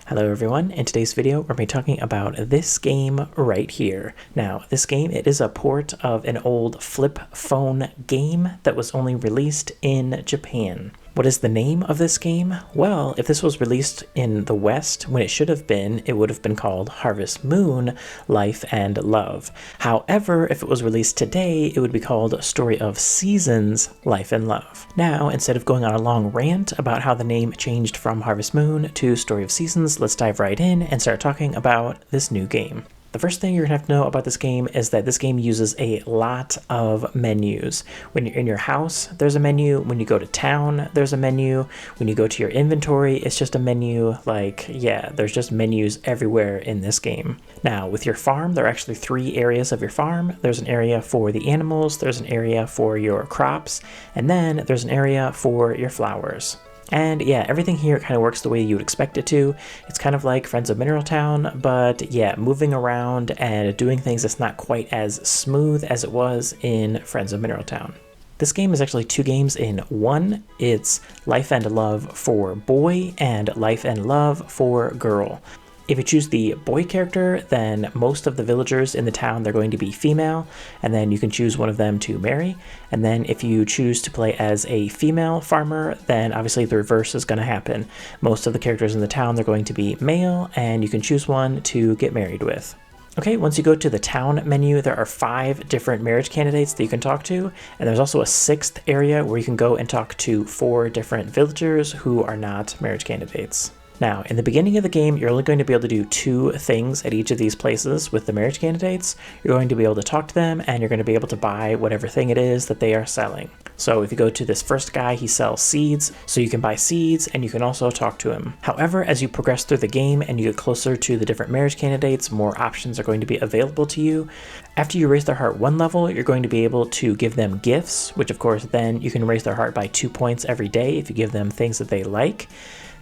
Hello everyone, in today's video we're going to be talking about this game right here. Now, this game, it is a port of an old flip phone game that was only released in Japan. What is the name of this game? Well, if this was released in the West when it should have been, it would have been called Harvest Moon, Life&Love. However, if it was released today, it would be called Story of Seasons, Life&Love. Now, instead of going on a long rant about how the name changed from Harvest Moon to Story of Seasons, let's dive right in and start talking about this new game. The first thing you're going to have to know about this game is that this game uses a lot of menus. When you're in your house, there's a menu. When you go to town, there's a menu. When you go to your inventory, it's just a menu. There's just menus everywhere in this game. Now, with your farm, there are actually 3 areas of your farm. There's an area for the animals, there's an area for your crops, and then there's an area for your flowers. And yeah, everything here kind of works the way you would expect it to. It's kind of like Friends of Mineral Town, but yeah, moving around and doing things that's not quite as smooth as it was in Friends of Mineral Town. This game is actually 2 games in one. It's Life&Love for boy and Life&Love for girl. If you choose the boy character, then most of the villagers in the town, they're going to be female, and then you can choose one of them to marry. And then if you choose to play as a female farmer, then obviously the reverse is going to happen. Most of the characters in the town, they're going to be male, and you can choose one to get married with. Okay, once you go to the town menu, there are 5 different marriage candidates that you can talk to, and there's also a 6th area where you can go and talk to 4 different villagers who are not marriage candidates. Now, in the beginning of the game, you're only going to be able to do 2 things at each of these places with the marriage candidates. You're going to be able to talk to them, and you're going to be able to buy whatever thing it is that they are selling. So if you go to this first guy, he sells seeds, so you can buy seeds, and you can also talk to him. However, as you progress through the game and you get closer to the different marriage candidates, more options are going to be available to you. After you raise their heart 1 level, you're going to be able to give them gifts, which of course then you can raise their heart by 2 points every day if you give them things that they like.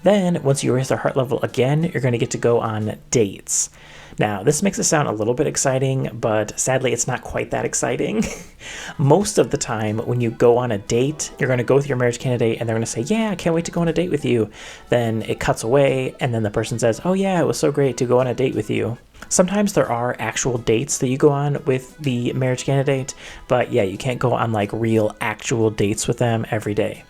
Then, once you raise their heart level again, you're going to get to go on dates. Now, this makes it sound a little bit exciting, but sadly, it's not quite that exciting. Most of the time, when you go on a date, you're going to go with your marriage candidate, and they're going to say, yeah, I can't wait to go on a date with you. Then it cuts away, and then the person says, oh yeah, it was so great to go on a date with you. Sometimes there are actual dates that you go on with the marriage candidate, but yeah, you can't go on real actual dates with them every day.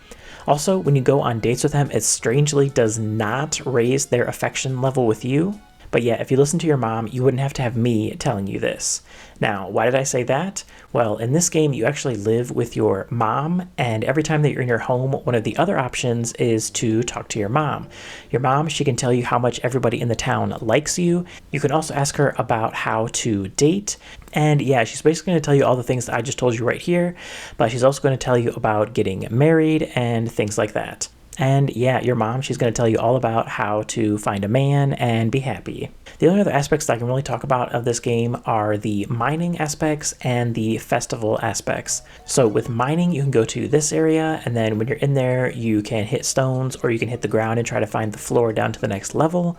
Also, when you go on dates with them, it strangely does not raise their affection level with you. But yeah, if you listen to your mom, you wouldn't have to have me telling you this. Now, why did I say that? Well, in this game, you actually live with your mom, and every time that you're in your home, one of the other options is to talk to your mom. Your mom, she can tell you how much everybody in the town likes you. You can also ask her about how to date. And yeah, she's basically going to tell you all the things that I just told you right here, but she's also going to tell you about getting married and things like that. And yeah, your mom, she's going to tell you all about how to find a man and be happy. The only other aspects that I can really talk about of this game are the mining aspects and the festival aspects. So with mining, you can go to this area, and then when you're in there, you can hit stones or you can hit the ground and try to find the floor down to the next level.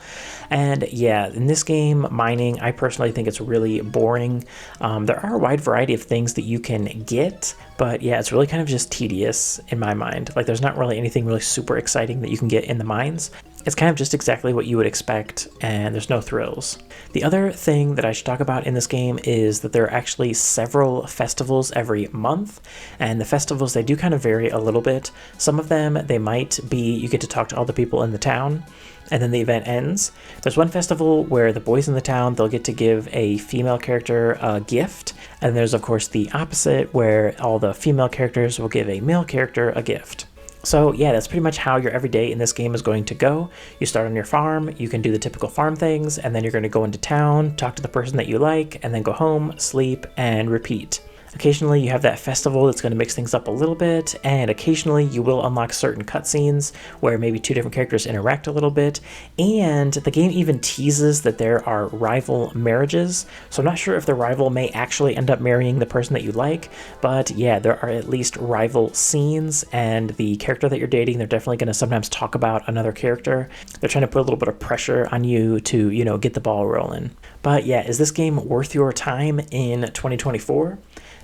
And yeah, in this game, mining, I personally think it's really boring. There are a wide variety of things that you can get, but yeah, it's really kind of just tedious in my mind. There's not really anything really super exciting that you can get in the mines. It's kind of just exactly what you would expect, and there's no thrills. The other thing that I should talk about in this game is that there are actually several festivals every month, and the festivals, they do kind of vary a little bit. Some of them, they might be, you get to talk to all the people in the town, and then the event ends. There's one festival where the boys in the town, they'll get to give a female character a gift, and there's of course the opposite where all the female characters will give a male character a gift. So yeah, that's pretty much how your everyday in this game is going to go. You start on your farm, you can do the typical farm things, and then you're going to go into town, talk to the person that you like, and then go home, sleep, and repeat. Occasionally you have that festival that's going to mix things up a little bit, and occasionally you will unlock certain cutscenes where maybe 2 different characters interact a little bit, and the game even teases that there are rival marriages, so I'm not sure if the rival may actually end up marrying the person that you like, but yeah, there are at least rival scenes, and the character that you're dating, they're definitely going to sometimes talk about another character. They're trying to put a little bit of pressure on you to, get the ball rolling. But yeah, is this game worth your time in 2024?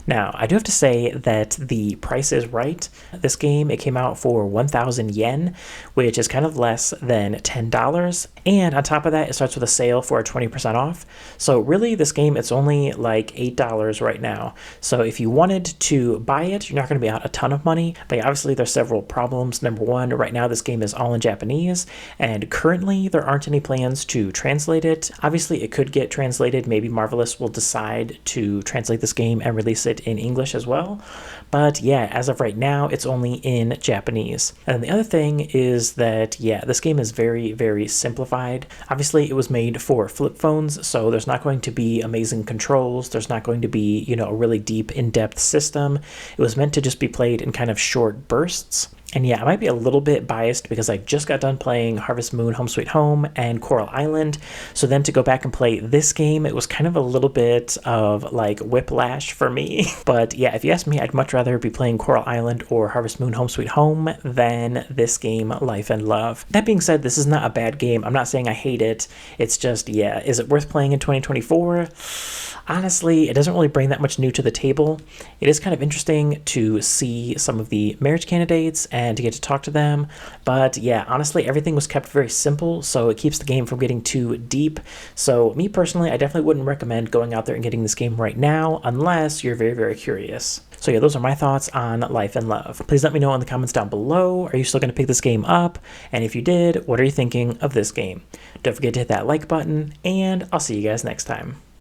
Now, I do have to say that the price is right. This game, it came out for 1,000 yen, which is kind of less than $10. And on top of that, it starts with a sale for 20% off. So really, this game, it's only like $8 right now. So if you wanted to buy it, you're not going to be out a ton of money. But obviously, there's several problems. Number one, right now, this game is all in Japanese. And currently, there aren't any plans to translate it. Obviously, it could get translated. Maybe Marvelous will decide to translate this game and release it in English as well. But yeah, as of right now, it's only in Japanese. And the other thing is that, yeah, this game is very, very simplified. Obviously, it was made for flip phones, so there's not going to be amazing controls. There's not going to be, you know, a really deep, in-depth system. It was meant to just be played in kind of short bursts. And yeah, I might be a little bit biased because I just got done playing Harvest Moon Home Sweet Home and Coral Island. So then to go back and play this game, it was kind of a little bit of like whiplash for me. But yeah, if you ask me, I'd much rather be playing Coral Island or Harvest Moon Home Sweet Home than this game, Life and Love. That being said, this is not a bad game. I'm not saying I hate it. It's just, yeah, is it worth playing in 2024? Honestly, it doesn't really bring that much new to the table. It is kind of interesting to see some of the marriage candidates and to get to talk to them. But yeah, honestly, everything was kept very simple, so it keeps the game from getting too deep. So me personally, I definitely wouldn't recommend going out there and getting this game right now unless you're very, very curious. So yeah, those are my thoughts on Life and Love. Please let me know in the comments down below. Are you still going to pick this game up? And if you did, what are you thinking of this game? Don't forget to hit that like button, and I'll see you guys next time.